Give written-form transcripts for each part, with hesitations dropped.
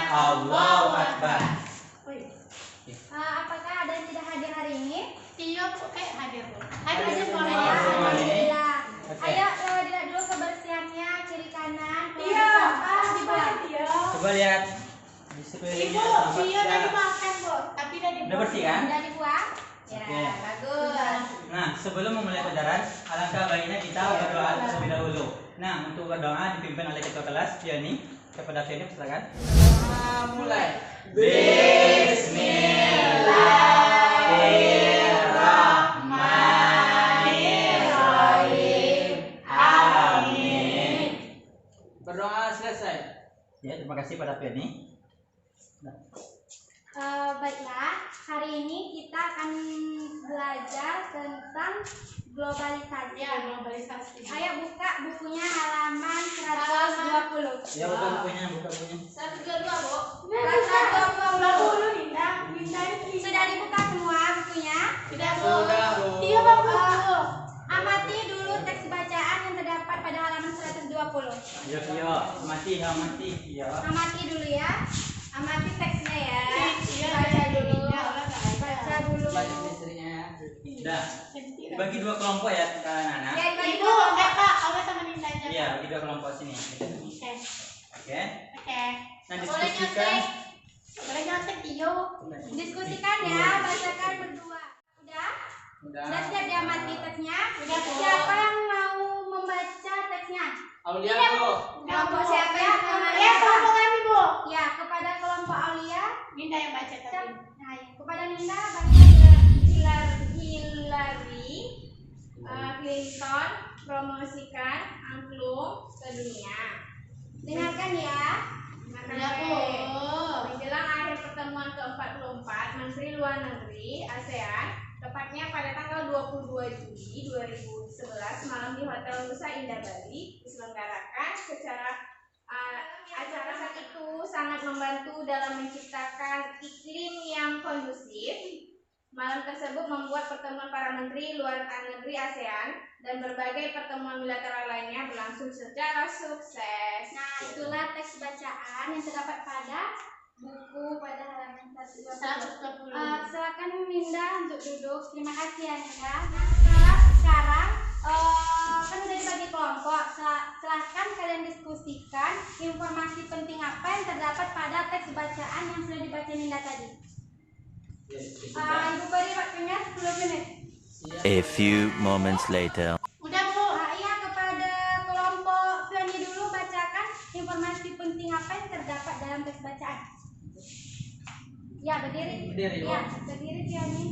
Allahu Akbar. Apakah ada yang tidak hadir hari ini? Iya, hadir. Hadir semuanya. Alhamdulillah. Ayo dilihat dulu kebersihannya kiri kanan. Iya, iya. Coba lihat. Ibu, iya udah dimakan, Bu. Tapi udah bersih kan? Udah dibuang? Ya, Oke. bagus. Nah, sebelum memulai pelajaran, alangkah baiknya kita berdoa terlebih dahulu. Nah, untuk berdoa dipimpin oleh ketua kelas, Fiani. Kepada Fiani, silakan. Mulai. Bismillahirrahmanirrahim. Amin. Berdoa selesai. Ya, terima kasih pada Fiani. Baiklah, hari ini kita akan belajar tentang globalisasi. Ya, globalisasi. Ayo buka bukunya halaman 120. Ya, buka bukunya. 122, Bu. 120. Linda. Sudah dibuka semua bukunya? Sudah, Bu. Sudah, Bu. Iya, Bu. Amati dulu teks bacaan yang terdapat pada halaman 120. Yo, mati. Ya. Amati dulu ya. Amati teksnya ya. Iya, Baca dulu. Baca dulu. Banyak istrinya. Dah. Dibagi dua kelompok ya, anak-anak. Ya, dibagi Ibu, dua kelompok. Kak, Awas sama Linda aja. Iya, bagi dua kelompok sini. Oke. Oke. Oke. Nah, Boleh diskusikan. nyontek. Boleh nyontek, Iyo. Diskusikan ya, bacakan berdua. Udah? Udah. Sudah siap diamati teksnya? Udah, Bu. Siapa yang mau membaca teksnya? Aulia, Bu. Kelompok siapa yang mau Ya, kelompok kami, Bu. Ya, kepada kelompok Aulia. Linda yang baca Siap. tadi. Nah, kepada Ninda baca Hillary Clinton promosikan angklung ke dunia. Dengarkan ya. Dengarkan Ya, Bu. menjelang akhir pertemuan ke-44 Menteri Luar Negeri ASEAN, tepatnya pada tanggal 22 Juli 2011 malam di Hotel Nusa Indah Bali, diselenggarakan secara acara saat itu sangat membantu dalam menciptakan iklim yang kondusif. Malam tersebut membuat pertemuan para menteri luar negeri ASEAN dan berbagai pertemuan bilateral lainnya berlangsung secara sukses. Nah, itulah teks bacaan yang terdapat pada buku pada halaman 120. Silakan Linda untuk duduk. Terima kasih ya Linda. Nah, sekarang kan udah dibagi kelompok. Silahkan kalian diskusikan informasi penting apa yang terdapat pada teks bacaan yang sudah dibaca Linda tadi. Ibu beri waktunya 10 menit. A few moments later. Udah, Bu. Iya, kepada kelompok Fiani dulu bacakan informasi penting apa yang terdapat dalam teks bacaan. Ya, berdiri. Berdiri, Bu. Ya, berdiri Fiani.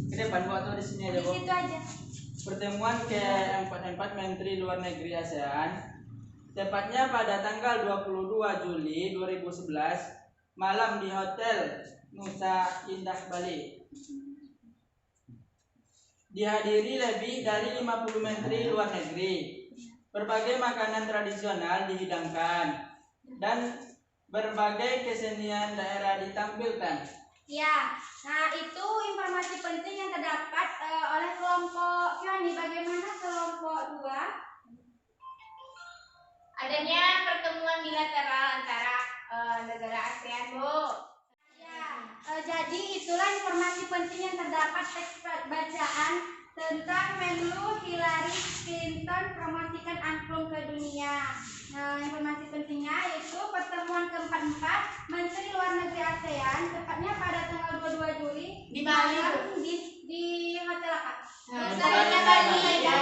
Ke depan, Bu, atau di sini aja, Di Bu? situ aja. Pertemuan ke-44 Menteri Luar Negeri ASEAN tepatnya pada tanggal 22 Juli 2011 malam di Hotel Nusa Indah Bali. Dihadiri lebih dari 50 menteri luar negeri. Berbagai makanan tradisional dihidangkan dan berbagai kesenian daerah ditampilkan. Ya, nah itu informasi penting yang terdapat oleh kelompok Fiani. Bagaimana kelompok 2? Adanya pertemuan bilateral antara negara ASEAN, Bu. Ya, jadi itulah informasi penting yang terdapat teks bacaan tentang Menlu Hillary Clinton promosikan angklung ke dunia. Nah, informasi pentingnya yaitu pertemuan ke-44 Menteri Luar Negeri ASEAN tepatnya pada tanggal 22 Juli Di Bali, malam di hotel apa? Nusa Indah Bali. Ya.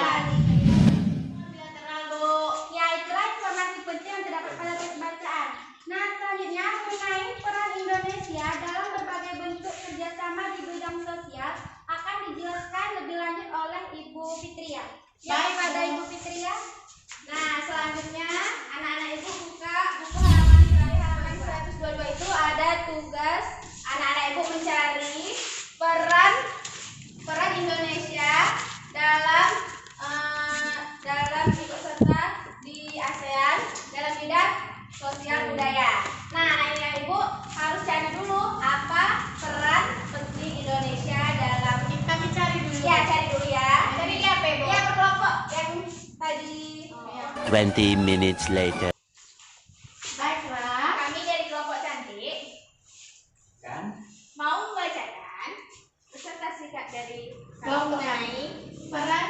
Bilateral, Bu. Ya, itulah informasi penting yang terdapat pada teks bacaan. Nah, selanjutnya mengenai peran Indonesia dalam berbagai bentuk kerjasama di bidang sosial akan dijelaskan lebih lanjut oleh Ibu Fitria. Ya, Baik, pada Bu. Ibu Fitria. Nah, selanjutnya anak-anak Ibu buka buku halaman terakhir halaman 122 itu ada tugas 20 minutes later. Baiklah, kami dari kelompok cantik Kan? mau membacakan peserta singkat dari Kelompok mengenai peran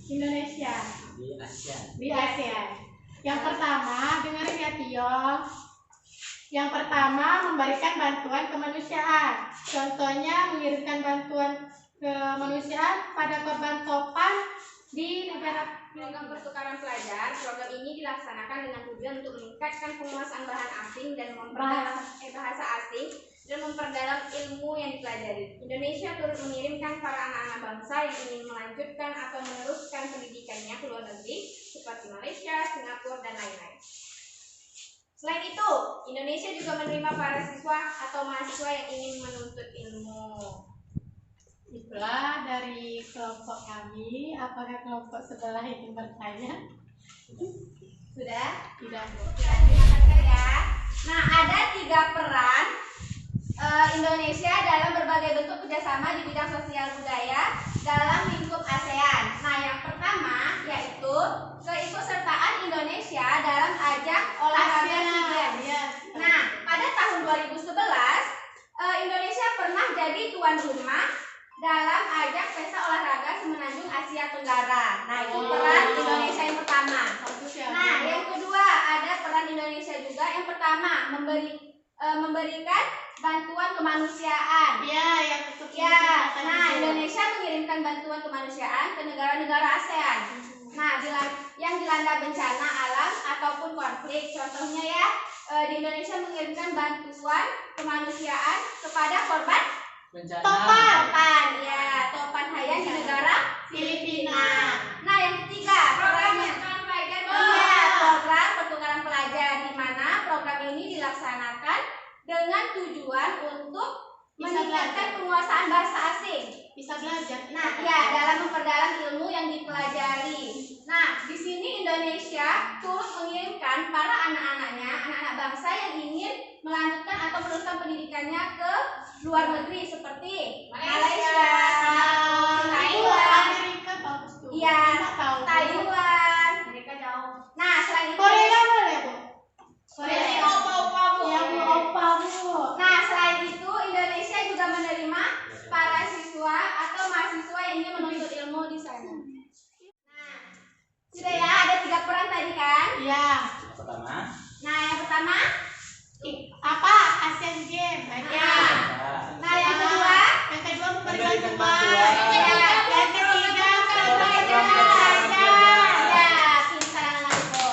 Indonesia Di ASEAN. di ASEAN. Yang pertama, dengerin ya Tio. Yang pertama, memberikan bantuan kemanusiaan. Contohnya, mengirimkan bantuan kemanusiaan pada korban topan di negara. program pertukaran pelajar. Program ini dilaksanakan dengan tujuan untuk meningkatkan penguasaan bahan asing dan memperdalam bahasa asing dan memperdalam ilmu yang dipelajari. Indonesia turut mengirimkan para anak-anak bangsa yang ingin melanjutkan atau meneruskan pendidikannya ke luar negeri seperti Malaysia, Singapura, dan lain-lain. Selain itu, Indonesia juga menerima para siswa atau mahasiswa yang ingin menuntut ilmu. Itulah dari kelompok kami. Apakah kelompok sebelah ingin bertanya? Sudah? Tidak. Terima kasih ya. Nah, ada 3 peran Indonesia dalam berbagai bentuk kerjasama di bidang sosial budaya dalam lingkup ASEAN. Nah, yang pertama yaitu keikutsertaan Indonesia dalam ajang olahraga SEA Games. Ya. Nah, pada tahun 2011 Indonesia pernah jadi tuan rumah dalam ajang pesta olahraga semenanjung Asia Tenggara. Nah, itu peran Indonesia yang pertama. Bagus ya. Nah, yang kedua ada peran Indonesia juga. Yang pertama memberikan bantuan kemanusiaan. Ya, yang untuk Ya, nah Indonesia mengirimkan bantuan kemanusiaan ke negara-negara ASEAN. Nah, yang dilanda bencana alam ataupun konflik. Contohnya ya, di Indonesia mengirimkan bantuan kemanusiaan kepada korban Bencana. topan. Ya, topan Haiyan di negara Filipina. Nah, yang ketiga, program pertukaran pelajar. Iya, program pertukaran pelajar, di mana program ini dilaksanakan dengan tujuan untuk Bisa meningkatkan belajar. penguasaan bahasa asing. Bisa belajar. Nah, ya, dalam memperdalam ilmu yang dipelajari. Nah, di sini Indonesia turut mengirimkan para anak-anaknya, anak-anak bangsa yang ingin melanjutkan atau meneruskan pendidikannya ke luar negeri seperti Malaysia, Singapura, Thailand. Amerika bagus tuh. Iya, Bisa tahu. Taiwan. Mereka jauh. Nah, selain itu Korea boleh Bu? Korea. Yang opa Bu. Nah, selain itu Indonesia juga menerima para siswa atau mahasiswa yang ingin menuntut ilmu di sana. Nah, sudah ya, ada 3 peran tadi kan? Iya. Yang pertama. Nah, yang pertama, Apa? Asian Games. ya. Nah, yang kedua, Yang kedua memberikan Memberikan bantuan. bantuan. Yang ketiga program ya, pintar anakku.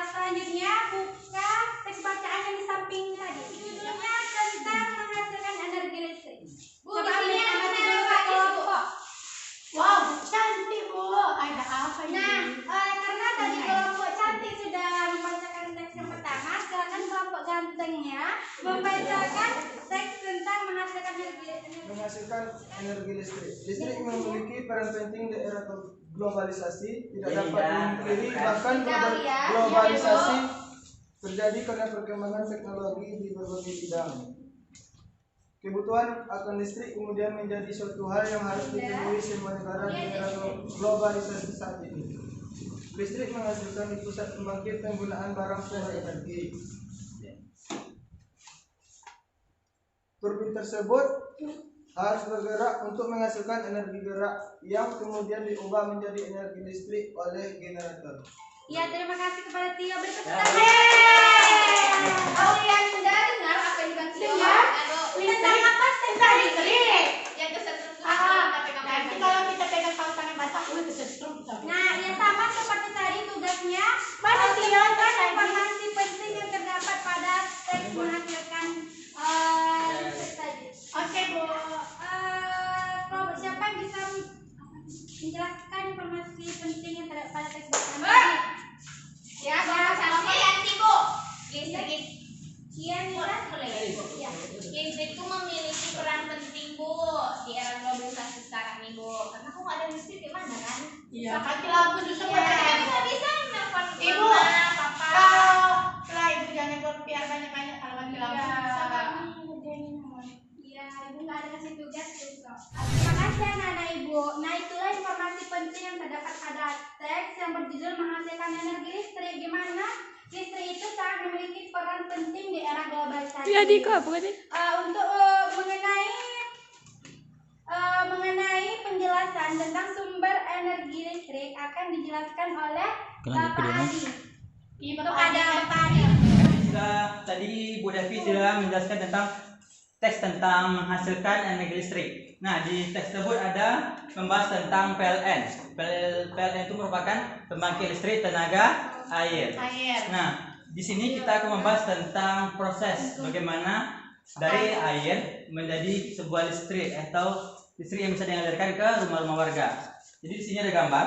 Selanjutnya buka teks bacaan yang di samping tadi. Judulnya tentang menghasilkan energi listrik. Bu, di sini ada kelompok. Wow, cantik Bu. Ada apa ini? Nah, karena tadi kelompok cantik sudah membacakan teks yang pertama, silakan kelompok gantengnya membacakan teks tentang menghasilkan energi listrik. Menghasilkan energi listrik. Listrik memiliki peran penting di era globalisasi, tidak dapat dipungkiri bahkan globalisasi terjadi karena perkembangan teknologi di berbagai bidang. Kebutuhan akan listrik kemudian menjadi suatu hal yang harus dipenuhi semua negara di era globalisasi saat ini. Listrik menghasilkan di pusat pembangkit penggunaan barang sumber energi. Turbin tersebut harus bergerak untuk menghasilkan energi gerak yang kemudian diubah menjadi energi listrik oleh generator. Ya, terima kasih kepada Tio. Bertepuk Ya. tangan. Kalian sudah dengar apa yang dibilang Tio? Dengar. Tentang apa? Tentang listrik. Yang Nanti kalau kita pegang tangan basah, kesetrum. Nah, yang sama seperti tadi tugasnya Mana Tio? mengumpulkan informasi penting yang terdapat pada teks menghasilkan listrik tadi. Oke Bu. Kalau siapa yang bisa menjelaskan informasi penting yang terdapat pada teks bacaan tadi? Ya, Yanti Bu. Listrik. Ya. Listrik itu memiliki peran penting Bu di era globalisasi sekarang nih Bu. Karena kok nggak ada listrik gimana kan? Iya, mati lampu susah Ya, banget. nggak bisa nelfon Ibu, mama, papa. kalau Ibu jangan berpiar banyak-banyak kalau mati lampu Iya. susah banget ngerjainnya. Iya, Ibu nggak ada kasih tugas besok. Terima kasih anak-anak Ibu. Bu. Nah, itulah informasi penting yang terdapat pada teks yang berjudul menghasilkan energi listrik. Gimana? Listrik itu sangat memiliki peran penting di era globalisasi. Ya, Dika, bukan Untuk mengenai penjelasan tentang sumber energi listrik akan dijelaskan oleh Bapak Adi. Untuk ada Bapak Adi. Tadi Bu Devi sudah menjelaskan tentang teks tentang menghasilkan energi listrik. Nah, di teks tersebut ada membahas tentang PLN. PLN itu merupakan pembangkit listrik tenaga air. Nah, di sini kita akan membahas tentang proses bagaimana dari air menjadi sebuah listrik atau listrik yang bisa dialirkan ke rumah-rumah warga. Jadi di sini ada gambar.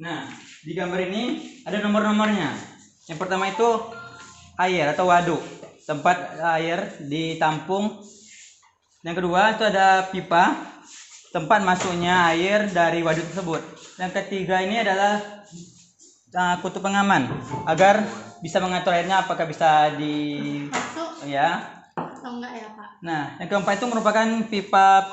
Nah, di gambar ini ada nomor-nomornya. Yang pertama itu air atau waduk, tempat air ditampung. Yang kedua itu ada pipa, tempat masuknya air dari waduk tersebut. Yang ketiga ini adalah kutub pengaman agar bisa mengatur airnya apakah bisa masuk ya atau enggak ya, Pak? Nah, yang keempat itu merupakan pipa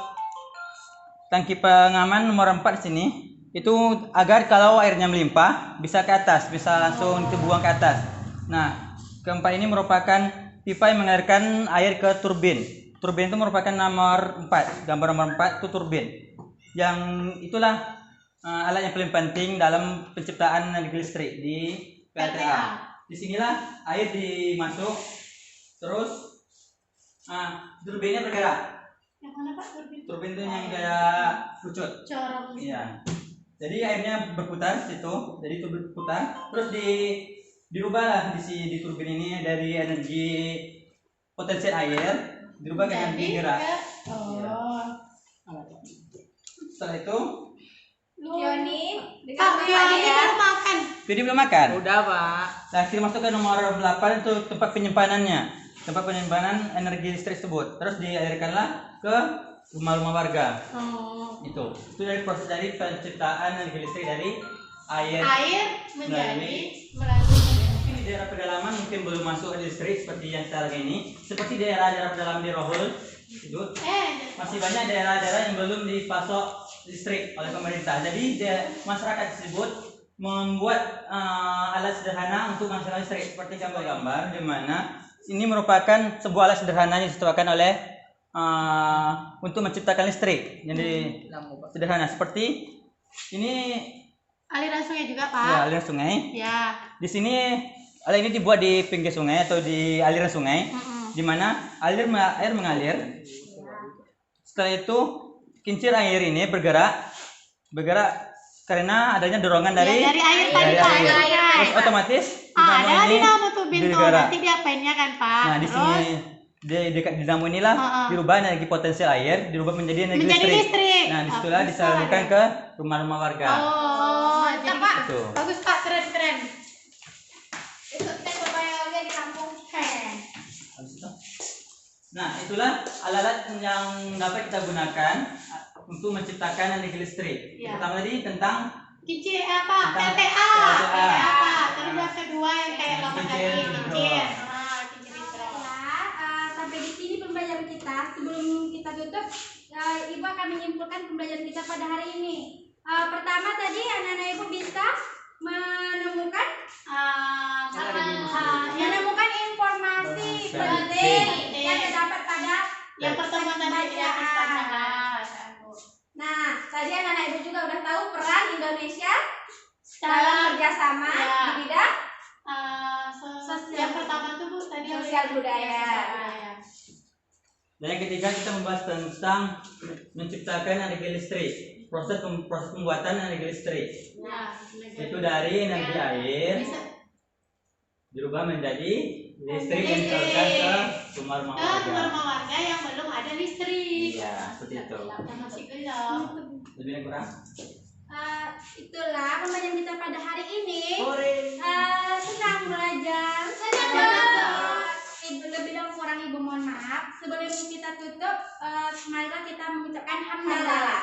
tangki pengaman nomor 4 di sini. Itu agar kalau airnya melimpah bisa ke atas, bisa langsung dibuang ke atas. Nah, keempat ini merupakan pipa yang mengalirkan air ke turbin. Turbin itu merupakan nomor 4, gambar nomor 4 itu turbin. Yang itulah alat yang paling penting dalam penciptaan energi listrik di PLTA. Disinilah air dimasuk, terus turbinnya bergerak. Yang mana, Pak? Turbin itu yang kayak pucut. Corong. Iya. Jadi airnya berputar situ, jadi turbin berputar, terus dirubahlah di turbin ini dari energi potensial air dirubah ke energi gerak. Setelah itu Yoni, Pak, Yoni belum makan. Vidi belum makan. Udah, Pak. Nah, kita masuk ke nomor 8 itu tempat penyimpanannya. Tempat penyimpanan energi listrik tersebut. Terus dialirkanlah ke rumah-rumah warga. Itu dari proses dari penciptaan energi listrik dari air Menjadi mungkin di daerah pedalaman mungkin belum masuk listrik seperti yang sekarang ini. Seperti daerah-daerah pedalaman di Rohul itu masih banyak daerah-daerah yang belum dipasok listrik oleh pemerintah. Jadi masyarakat tersebut membuat alat sederhana untuk menghasilkan listrik seperti gambar-gambar, di mana ini merupakan sebuah alat sederhana yang diciptakan oleh untuk menciptakan listrik. Jadi sederhana seperti ini. aliran sungai juga, Pak. Ya, aliran sungai. Ya. Di sini alat ini dibuat di pinggir sungai atau di aliran sungai, di mana air mengalir. Setelah itu kincir air ini bergerak karena adanya dorongan dari air tadi, Pak. Terus otomatis Ada ini dinamo tuh pintu, bergerak. nanti diapainnya kan, Pak? Nah, di sini di dekat dinamo inilah dirubah energi potensial air dirubah menjadi energi listrik. Nah, disitulah disalurkan ke rumah-rumah warga. Jadi Pak. Itu. Bagus, Pak, keren. itu tes supaya dia ditampung. Nah, itulah alat-alat yang dapat kita gunakan untuk menciptakan energi listrik. Ya. Pertama tadi tentang Kincir apa? Tentang LTA. LTA. Pak. Terus yang kedua yang kayak lama tadi, Kincir kincir. Kincir hidro. Sampai di sini pembelajaran kita. Sebelum kita tutup, Ibu akan menyimpulkan pembelajaran kita pada hari ini. Pertama tadi anak-anak Ibu bisa menemukan informasi penting yang terdapat pada Yang pertemuan tadi ya, Nah, tadi anak-anak Ibu juga udah tahu peran Indonesia dalam dalam kerjasama Ya. di bidang yang pertama tuh Bu tadi Sosial budaya. Dan yang ketiga kita membahas tentang menciptakan energi listrik. Proses pembuatan energi listrik. Ya, Itu dari energi air dirubah menjadi listrik yang disalurkan ke rumah-rumah warga. rumah warga yang belum ada listrik. Iya, seperti itu. Yang masih gelap. Lebih yang kurang? Itulah pembelajaran kita pada hari ini. Sore. Senang belajar. Lebih dan kurang Ibu mohon maaf. Sebelum kita tutup, marilah kita mengucapkan hamdalah.